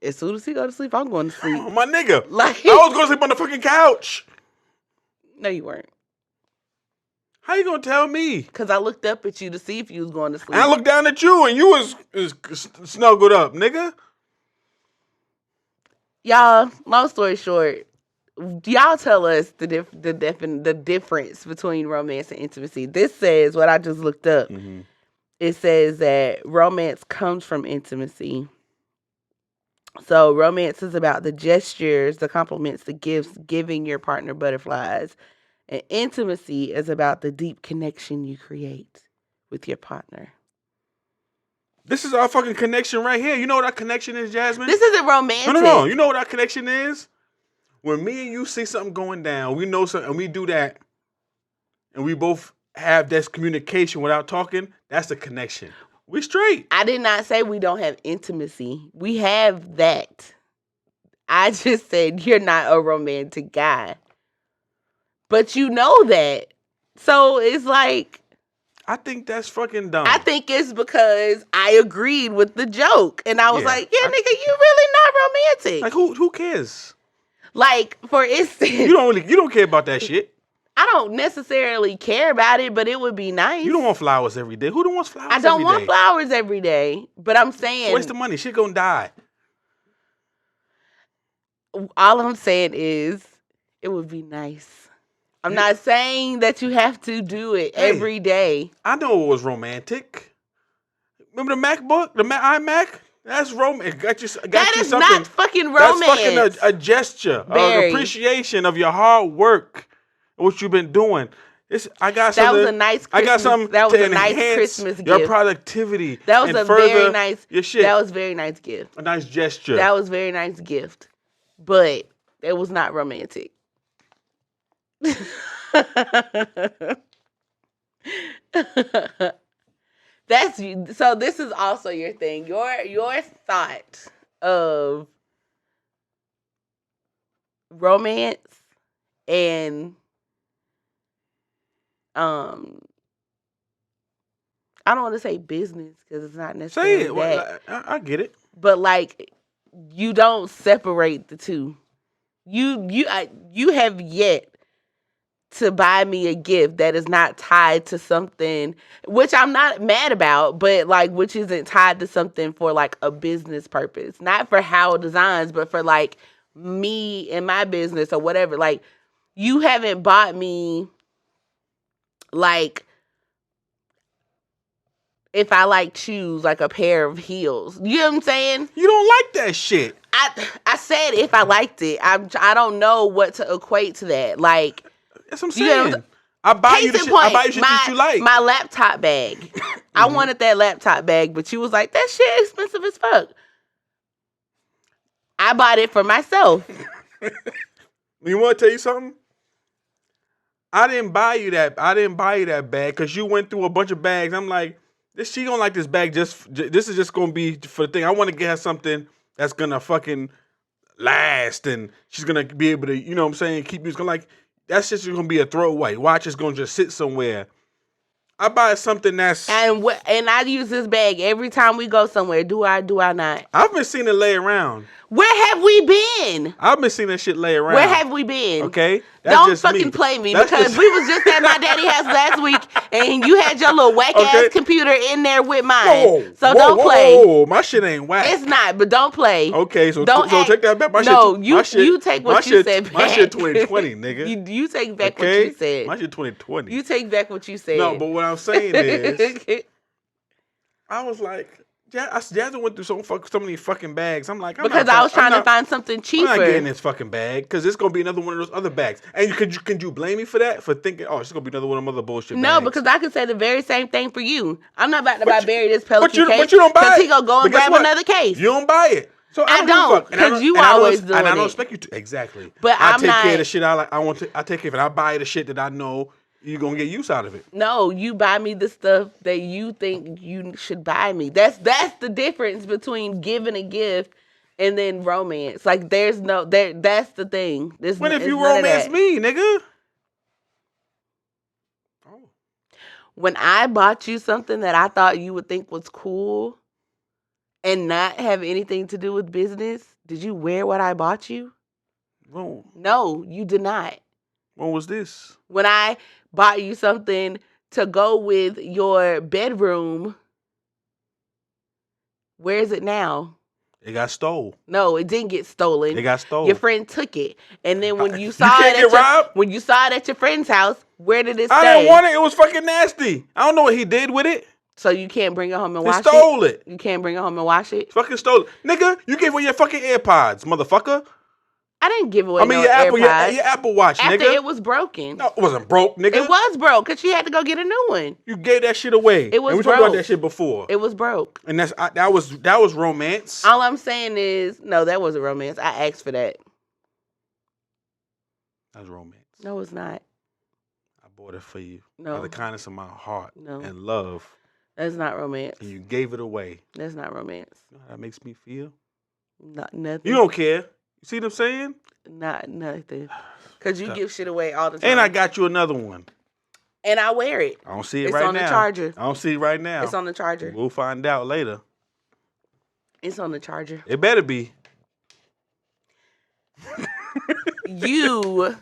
As soon as he go to sleep, I'm going to sleep. Oh, my nigga. Like, I was going to sleep on the fucking couch. No, you weren't. How you going to tell me? Because I looked up at you to see if you was going to sleep. And I looked down at you and you was snuggled up, nigga. Y'all, long story short, y'all tell us the difference between romance and intimacy. This says, what I just looked up, it says that romance comes from intimacy. So romance is about the gestures, the compliments, the gifts, giving your partner butterflies. And intimacy is about the deep connection you create with your partner. This is our fucking connection right here. You know what our connection is, Jasmine? This isn't romantic. No. You know what our connection is? When me and you see something going down, we know something, and we do that, and we both have this communication without talking, that's the connection. We straight. I did not say we don't have intimacy. We have that. I just said you're not a romantic guy. But you know that. So it's like, I think that's fucking dumb. I think it's because I agreed with the joke. And I was like, nigga, you really not romantic. Like, who cares? Like, for instance, You don't care about that shit. I don't necessarily care about it, but it would be nice. You don't want flowers every day. Who don't want flowers every day? I don't want flowers every day, but I'm saying, It's a waste of money. Shit gonna die. All I'm saying is it would be nice. I'm not saying that you have to do it every day. I know it was romantic. Remember the MacBook? The iMac? That's romantic. Got you something. Not fucking romance. That's fucking a gesture of appreciation of your hard work and what you've been doing. I got something. That was a nice Christmas. I got something that was to a nice enhance Christmas gift. your productivity. That was and a further very nice. Your shit. That was a very nice gift. A nice gesture. That was a very nice gift, but it was not romantic. So this is also your thing. Your thought of romance and I don't want to say business because it's not necessarily Say it. that. I get it. But like, you don't separate the two. You have yet to buy me a gift that is not tied to something, which I'm not mad about, but like, which isn't tied to something for like a business purpose, not for Howell Designs, but for like me and my business or whatever. Like, you haven't bought me like, if I like choose like a pair of heels. You know what I'm saying? You don't like that shit. I said if I liked it. I don't know what to equate to that. Like, that's what I'm saying. I buy you the shit. I buy you shit that you like. My laptop bag. I wanted that laptop bag, but you was like, that shit expensive as fuck. I bought it for myself. You want to tell you something? I didn't buy you that bag because you went through a bunch of bags. I'm like, she don't like this bag. This is just gonna be for the thing. I want to get her something that's gonna fucking last, and she's gonna be able to, you know what I'm saying, keep using. Like, that's just gonna be a throwaway. Watch is gonna just sit somewhere. I buy something that's. And I use this bag every time we go somewhere. Do I not? I've been seeing it lay around. Where have we been? I've been seeing that shit lay around. Where have we been? Okay, don't fucking play me because we was just at my daddy's house last week and you had your little whack ass computer in there with mine. Don't play. Whoa, my shit ain't whack. It's not, but don't play. Okay, so take that back. You take what you said back. My shit 2020, nigga. You take back what you said. My shit 2020. You take back what you said. No, but what I'm saying is, I was like. Jasmine went through so many fucking bags. I'm like, I was trying to find something cheaper. I'm not getting this fucking bag because it's gonna be another one of those other bags. And can you blame me for that? For thinking, oh, it's gonna be another one of them other bullshit bags? No, because I could say the very same thing for you. I'm not about to buy this Pelican case. But you don't buy it. Because he gonna go and grab another case. You don't buy it. So I don't, because you always doing it. And I don't expect you to. Exactly. But I take care of the shit I like. I take care of it. I buy the shit that I know you're going to get use out of it. No, you buy me the stuff that you think you should buy me. That's the difference between giving a gift and then romance. Like, that's the thing. When if you romance me, nigga? Oh. When I bought you something that I thought you would think was cool and not have anything to do with business, did you wear what I bought you? Oh. No, you did not. When was this? When I bought you something to go with your bedroom, where is it now? It got stole. No, it didn't get stolen. It got stolen. Your friend took it, and then when you saw it at your friend's house, where did it stay? I didn't want it. It was fucking nasty. I don't know what he did with it. So you can't bring it home and wash it? He stole it. You can't bring it home and wash it? Fucking stole it. Nigga, you gave away your fucking AirPods, motherfucker. I didn't give away your Apple Watch, After nigga. It was broken. No, it wasn't broke, nigga. It was broke because she had to go get a new one. You gave that shit away. It was and we broke. talked about that shit before. It was broke. And that was romance. All I'm saying is, no, that wasn't romance. I asked for that. That was romance. No, it's not. I bought it for you. No. Out of the kindness of my heart and love. That's not romance. And you gave it away. That's not romance. You know how that makes me feel? Not nothing. You don't care. You see what I'm saying? Not nothing. Because you give shit away all the time. And I got you another one. And I wear it. I don't see it right now. It's on the charger. I don't see it right now. It's on the charger. We'll find out later. It's on the charger. It better be. You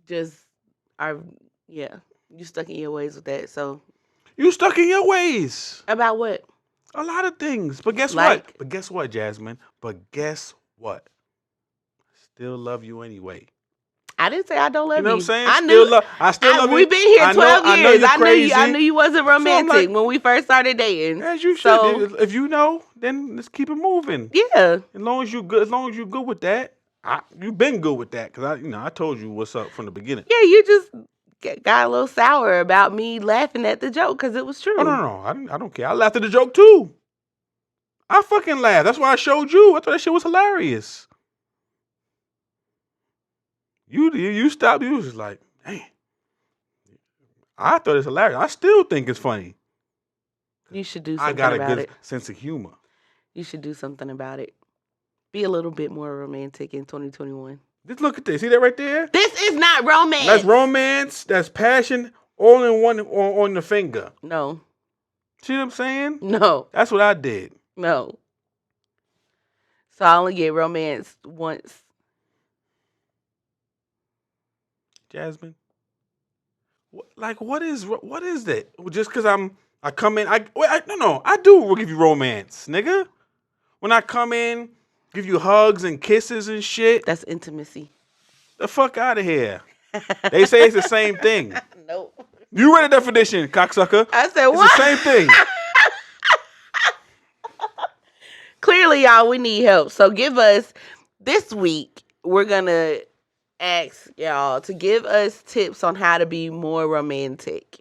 just are, you stuck in your ways with that. So you stuck in your ways. About what? A lot of things. But guess what? But guess what, Jasmine? But guess what? I still love you anyway. I didn't say I don't love you. You know what I'm saying? I still love you. We've been here 12 years. I knew you wasn't romantic when we first started dating. As you should. So, if you know, then let's keep it moving. Yeah. As long as you good with that. You've been good with that because I told you what's up from the beginning. Yeah, you just got a little sour about me laughing at the joke because it was true. Oh, no. I don't care. I laughed at the joke too. I fucking laughed. That's why I showed you. I thought that shit was hilarious. You stopped. You was just like, dang. I thought it's hilarious. I still think it's funny. You should do something about it. I got a good sense of humor. You should do something about it. Be a little bit more romantic in 2021. Just look at this. See that right there? This is not romance. That's romance. That's passion. All in one on the finger. No. See what I'm saying? No. That's what I did. No. So I only get romance once. Jasmine? What is that? Just because I come in, I do give you romance, nigga. When I come in, give you hugs and kisses and shit. That's intimacy. The fuck out of here. They say it's the same thing. Nope. You read the definition, cocksucker. I said what? It's the same thing. Clearly, y'all, we need help. So give us, this week, we're going to ask y'all to give us tips on how to be more romantic.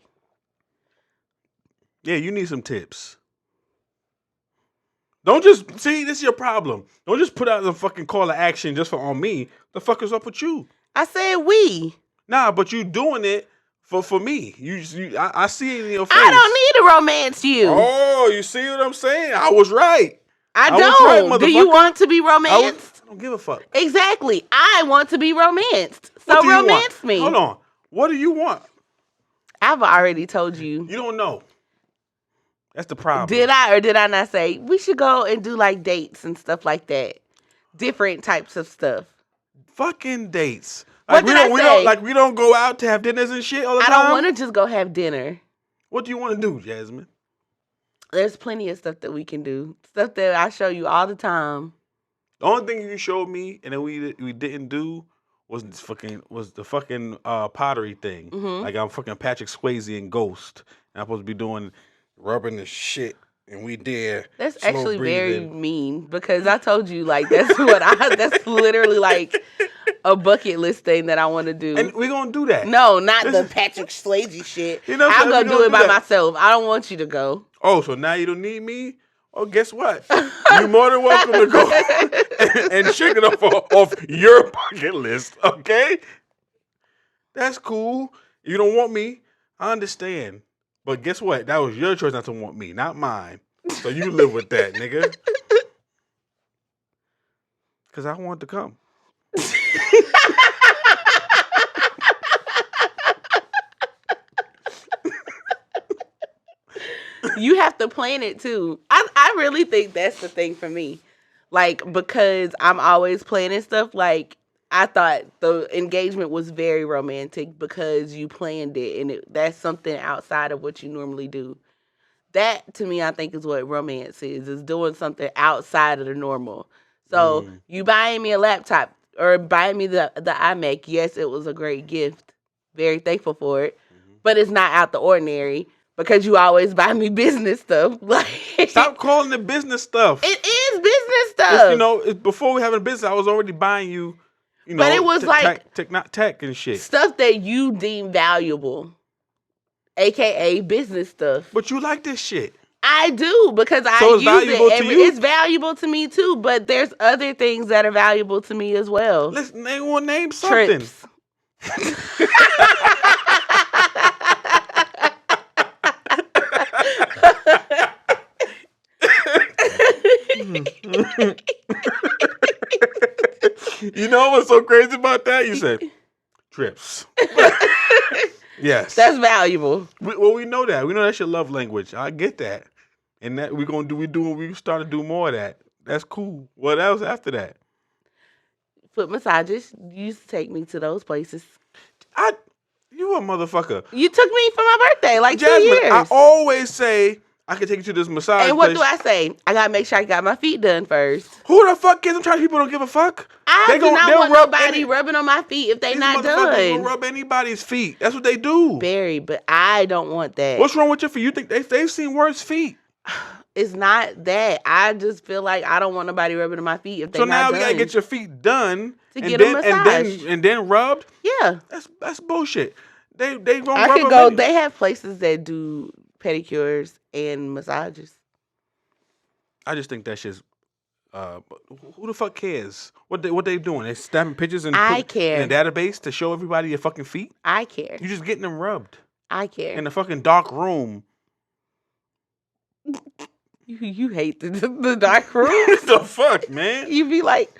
Yeah, you need some tips. Don't just, see, this is your problem. Don't just put out the fucking call to action just on me. The fuck is up with you? I said we. Nah, but you doing it for me. I see it in your face. I don't need to romance you. Oh, you see what I'm saying? I was right. I don't. Right, do you want to be romanced? I don't give a fuck. Exactly. I want to be romanced. So romance me. Hold on. What do you want? I've already told you. You don't know. That's the problem. Did I or did I not say we should go and do like dates and stuff like that? Different types of stuff. Fucking dates. What did I say? We don't go out to have dinners and shit all the I time. don't want to just go have dinner. What do you want to do, Jasmine? There's plenty of stuff that we can do. Stuff that I show you all the time. The only thing you showed me and then we didn't do was the fucking pottery thing. Mm-hmm. Like I'm fucking Patrick Swayze in Ghost. And I'm supposed to be doing rubbing the shit. And we did. That's slow actually breathing. very mean because I told you like that's that's literally like a bucket list thing that I want to do. And we're gonna do that. No, not the Patrick Swayze shit. You know what I'll I'm go saying? do it by myself. I don't want you to go. Oh, so now you don't need me? Oh, guess what? You're more than welcome to go and check it off your bucket list, okay? That's cool. You don't want me. I understand. But guess what? That was your choice not to want me, not mine. So you live with that, nigga. Because I want to come. You have to plan it too. I really think that's the thing for me. Like, because I'm always planning stuff, like, I thought the engagement was very romantic because you planned it and that's something outside of what you normally do. That, to me, I think is what romance is doing something outside of the normal. So, you buying me a laptop or buying me the iMac, yes, it was a great gift. Very thankful for it. But it's not out the ordinary. Because you always buy me business stuff. Like, stop calling it business stuff. It is business stuff. Before we have a business, I was already buying you, but it was tech and shit. Stuff that you deem valuable. AKA business stuff. But you like this shit. I do because I use it. It's valuable to me too, but there's other things that are valuable to me as well. Let's name something. Trips. You know what's so crazy about that? You said trips. Yes, that's valuable. We know that. We know that's your love language. I get that, and that we start to do more of that. That's cool. What else after that? Foot massages. You used to take me to those places. You a motherfucker. You took me for my birthday, like Jasmine, 2 years. I always say I can take you to this massage And what place. do I say? I gotta make sure I got my feet done first. Who the fuck cares? I'm trying to people don't give a fuck. I do not want nobody rubbing on my feet if they not done. These motherfuckers will rub anybody's feet. That's what they do. Barry, but I don't want that. What's wrong with your feet? You think they've seen worse feet? It's not that. I just feel like I don't want nobody rubbing on my feet if they not done. So now you gotta get your feet done to get a massage and then rubbed. Yeah, that's bullshit. They gonna I rub could go. They have places that do pedicures and massages. I just think that's just. Who the fuck cares? What they doing? They snapping pictures and I care in a database to show everybody your fucking feet. I care. You just getting them rubbed. I care. In a fucking dark room. You hate the dark room. What the fuck, man? You be like,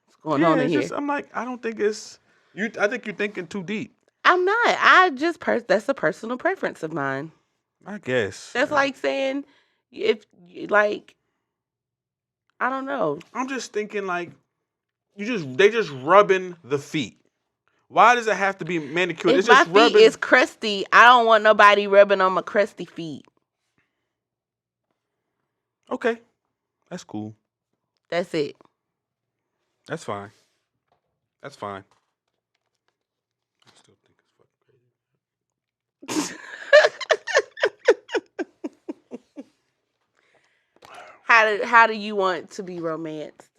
what's going on in here? I'm like, I don't think it's you. I think you're thinking too deep. I'm not. I just that's a personal preference of mine. I guess that's like saying if like I don't know. I'm just thinking like they just rubbing the feet. Why does it have to be manicured? If my feet is crusty, I don't want nobody rubbing on my crusty feet. Okay, that's cool. That's it. That's fine. That's fine. I still think it's fucking crazy. How do you want to be romanced?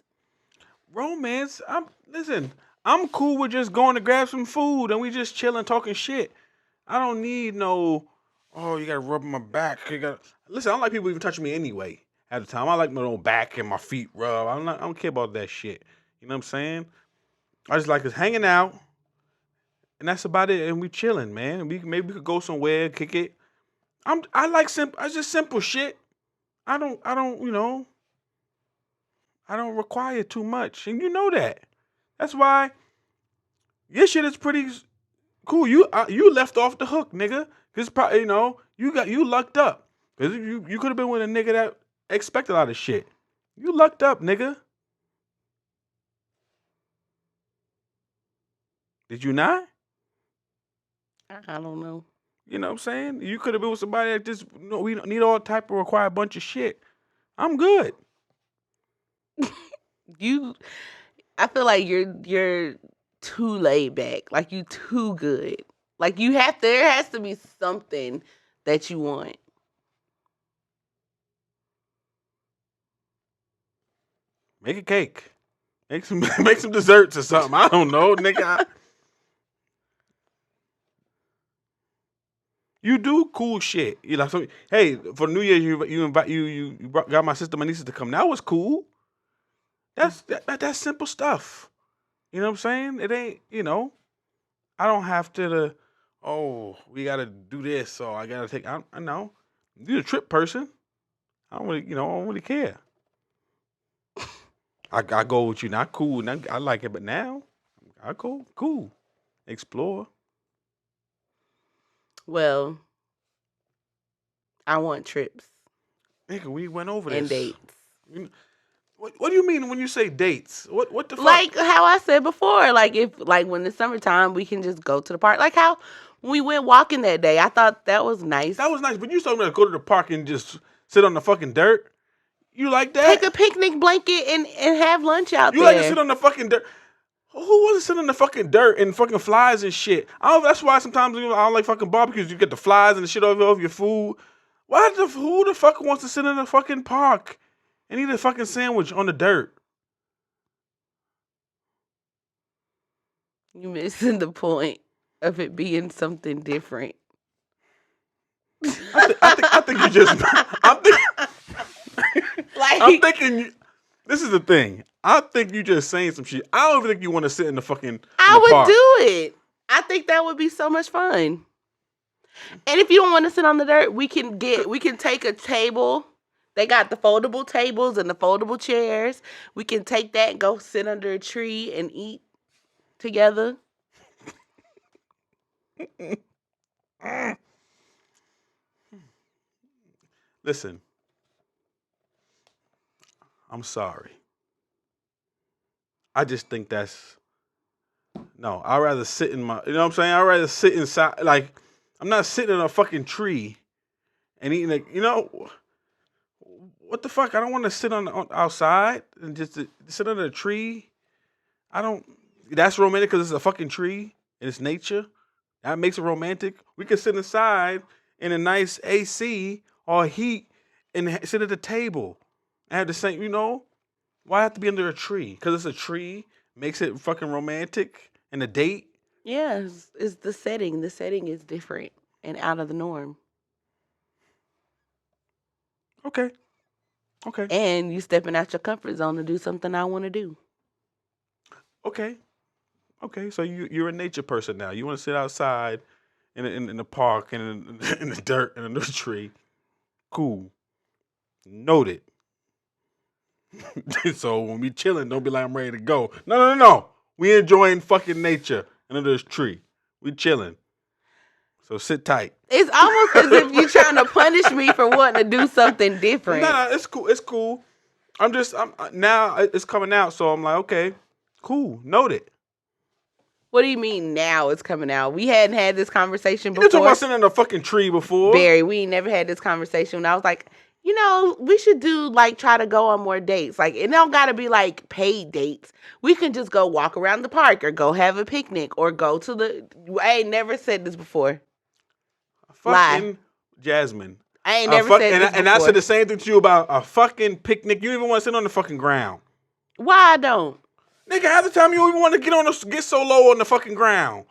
Romance? I'm cool with just going to grab some food and we just chilling, talking shit. I don't need no. Oh, you gotta rub my back. Listen. I don't like people even touching me anyway. At the time, I like my own back and my feet rub. I don't care about that shit. You know what I'm saying? I just like us hanging out, and that's about it. And we chilling, man. Maybe we could go somewhere, kick it. I like simple. It's just simple shit. I don't. You know. I don't require too much, and you know that. That's why your shit is pretty Cool. You left off the hook, nigga. Cause probably you lucked up. Cause you could have been with a nigga that expected a lot of shit. You lucked up, nigga. Did you not? I don't know. You know what I'm saying? You could have been with somebody that just we don't need all type of require a bunch of shit. I'm good. You, I feel like you're too laid back. Like you too good. Like there has to be something that you want. Make a cake. Make some make some desserts or something. I don't know, nigga. You do cool shit. You know, so hey, for New Year's you got my sister, my nieces to come. That was cool. That's simple stuff. You know what I'm saying? It ain't, I don't have oh, we gotta do this, so I gotta take I know. You're a trip person. I don't really, I don't really care. I go with you, not cool, I like it, but now I cool. Explore. Well, I want trips Nigga, we went over and this. dates. What do you mean when you say dates? What the fuck? Like how I said before, like when it's summertime, we can just go to the park. Like how we went walking that day. I thought that was nice. That was nice, but you told me to go to the park and just sit on the fucking dirt. You like that? Take a picnic blanket and have lunch out You there. like to sit on the fucking dirt? Who wants to sit on the fucking dirt and fucking flies and shit? That's why sometimes I don't like fucking barbecues. You get the flies and the shit over your food. Who the fuck wants to sit in the fucking park and eat a fucking sandwich on the dirt? You missing the point of it being something different. I think you just. I'm thinking. This is the thing. I think you just saying some shit. I don't even think you want to sit in the fucking. I would park. do it. I think that would be so much fun. And if you don't want to sit on the dirt, we can take a table. They got the foldable tables and the foldable chairs. We can take that and go sit under a tree and eat together. Listen, I'm sorry. I just think no. I'd rather sit in my. You know what I'm saying? I'd rather sit inside. Like I'm not sitting in a fucking tree and eating. What the fuck? I don't want to sit on outside and just sit under a tree. I don't. That's romantic because it's a fucking tree and it's nature. That makes it romantic. We can sit inside in a nice AC or heat and sit at the table and have the same. Why have to be under a tree? Because it's a tree makes it fucking romantic and a date. Yeah, it's the setting. The setting is different and out of the norm. Okay. And you stepping out your comfort zone to do something I want to do. Okay. So you're a nature person now. You want to sit outside in the park and in the dirt and in the tree. Cool. Noted. So when we chilling, don't be like I'm ready to go. No. We enjoying fucking nature under this tree. We chilling. So sit tight. It's almost as if you're trying to punish me for wanting to do something different. No, it's cool. Now it's coming out, so I'm like, okay, cool, noted. What do you mean now it's coming out? We hadn't had this conversation before. You talking about sitting in a fucking tree before? Barry, we ain't never had this conversation. And I was like, we should try to go on more dates. Like, it don't gotta be like paid dates. We can just go walk around the park or go have a picnic or go to I ain't never said this before. Fucking Lie. Jasmine. I ain't never said this before. And I said the same thing to you about a fucking picnic. You don't even want to sit on the fucking ground. Why I don't? Nigga, half the time you don't even want to get so low on the fucking ground.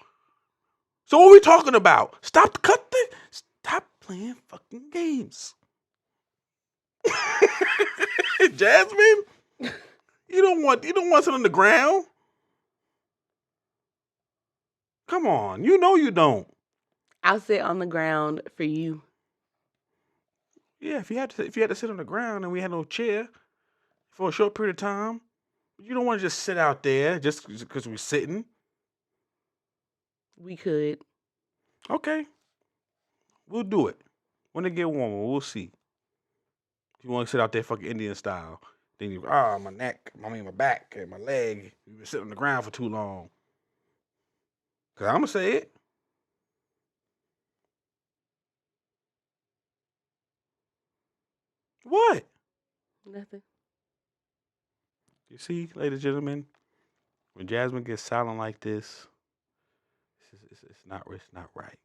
So what are we talking about? Stop playing fucking games. Jasmine, you don't want to sit on the ground. Come on, you don't. I'll sit on the ground for you. Yeah, if you had to sit on the ground and we had no chair for a short period of time, you don't want to just sit out there just because we're sitting. We could. Okay, we'll do it. When it get warmer, we'll see. If you want to sit out there fucking Indian style, then you my neck, my back, and my leg. You've been sitting on the ground for too long. Cause I'ma say it. What? Nothing. You see, ladies and gentlemen, when Jasmine gets silent like this, it's not right.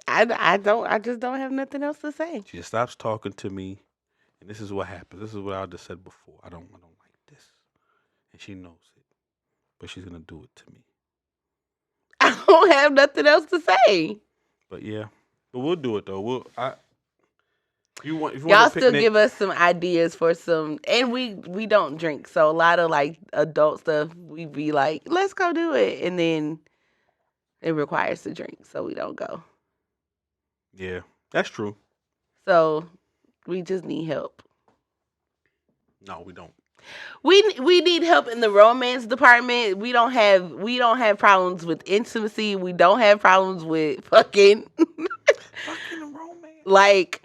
I just don't have nothing else to say. She stops talking to me, and this is what happens. This is what I just said before. I don't like this, and she knows it, but she's gonna do it to me. I don't have nothing else to say. But yeah, but we'll do it though. If you want Y'all a still picnic, give us some ideas for some, and we don't drink, so a lot of like adult stuff we be like, let's go do it, and then it requires to drink, so we don't go. yeah, that's true. So we just need help. No, we don't. We need help in the romance department. We don't have problems with intimacy. We don't have problems with fucking Fucking romance. like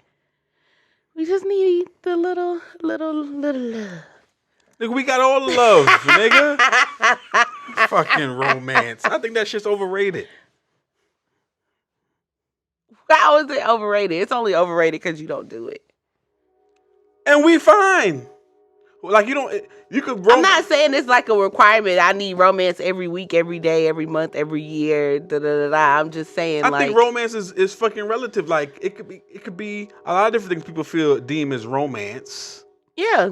we just need the little love. Nigga, we got all the love, nigga. Fucking romance. I think that shit's overrated. How is it overrated? It's only overrated because you don't do it. And we fine. Like you could. I'm not saying it's like a requirement. I need romance every week, every day, every month, every year. Da da da da. I'm just saying. I think romance is fucking relative. Like it could be a lot of different things people deem as romance. Yeah.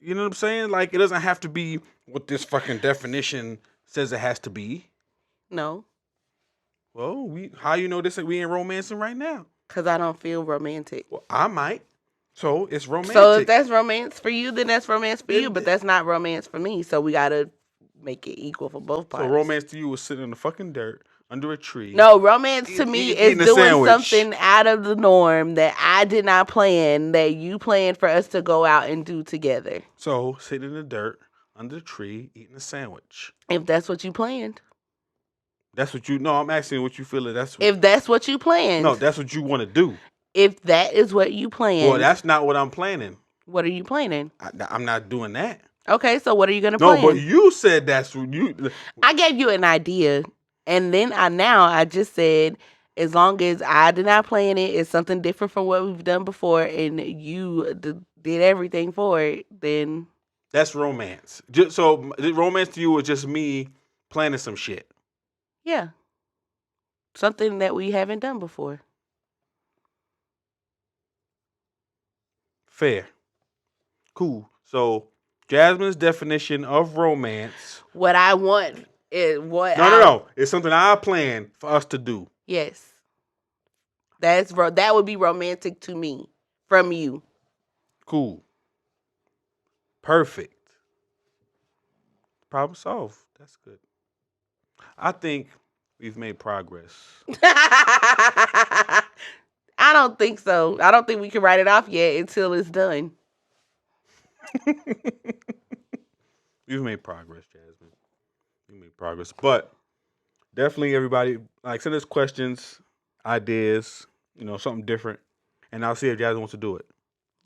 You know what I'm saying? Like it doesn't have to be what this fucking definition says it has to be. No. Well, how you know this? We ain't romancing right now? Because I don't feel romantic. Well, I might. So it's romantic. So if that's romance for you, then that's romance for you. But that's not romance for me. So we gotta make it equal for both parties. So romance to you was sitting in the fucking dirt under a tree. No, romance to me is doing something out of the norm that I did not plan, that you planned for us to go out and do together. So sitting in the dirt under the tree eating a sandwich. If that's what you planned. That's what you. No, I'm asking what you feel. If that's what you planned. No, that's what you want to do. If that is what you plan. Well, that's not what I'm planning. What are you planning? I'm not doing that. Okay, so what are you going to plan? No, but you said that's what you... I gave you an idea, and then I just said, as long as I did not plan it, it's something different from what we've done before, and you did everything for it, then... That's romance. So romance to you is just me planning some shit. Yeah. Something that we haven't done before. Fair. Cool. So, Jasmine's definition of romance. What I want is what No. It's something I plan for us to do. Yes. That would be romantic to me from you. Cool. Perfect. Problem solved. That's good. I think we've made progress. I don't think so. I don't think we can write it off yet until it's done. You've made progress, Jasmine. You made progress. But definitely everybody, send us questions, ideas, something different. And I'll see if Jasmine wants to do it.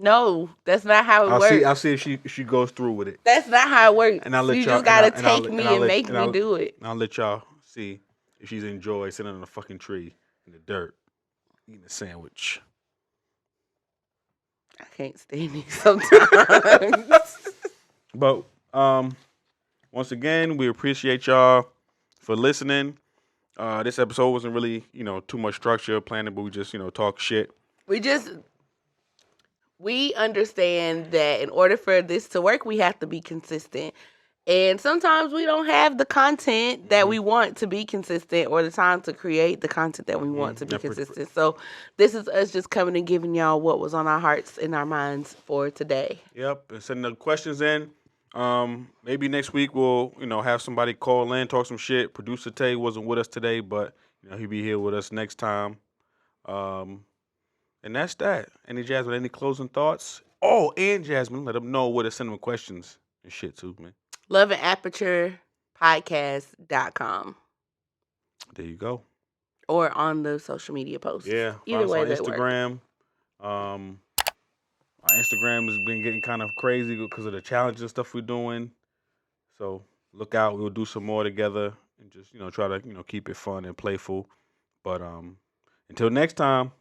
No, that's not how it works. I'll see if she goes through with it. That's not how it works. And I'll let you y'all, just gotta take me and make me do it. And I'll let y'all see if she's enjoyed sitting on a fucking tree in the dirt eating a sandwich. I can't stand it sometimes. But once again, we appreciate y'all for listening. This episode wasn't really, too much structure planning, but we just, talk shit. We understand that in order for this to work, we have to be consistent. And sometimes we don't have the content that we want to be consistent or the time to create the content that we want to be consistent. So this is us just coming and giving y'all what was on our hearts and our minds for today. Yep. And send the questions in. Maybe next week we'll, have somebody call in, talk some shit. Producer Tay wasn't with us today, but, he'll be here with us next time. And that's that. Jasmine, any closing thoughts? Oh, and Jasmine, let them know where to send them questions and shit too, man. Love and Aperture Podcast.com. There you go. or on the social media posts. Yeah, find Either us way, on they work. Instagram. Um, our Instagram has been getting kind of crazy because of the challenges and stuff we're doing. So look out. We'll do some more together and just try to keep it fun and playful. But until next time.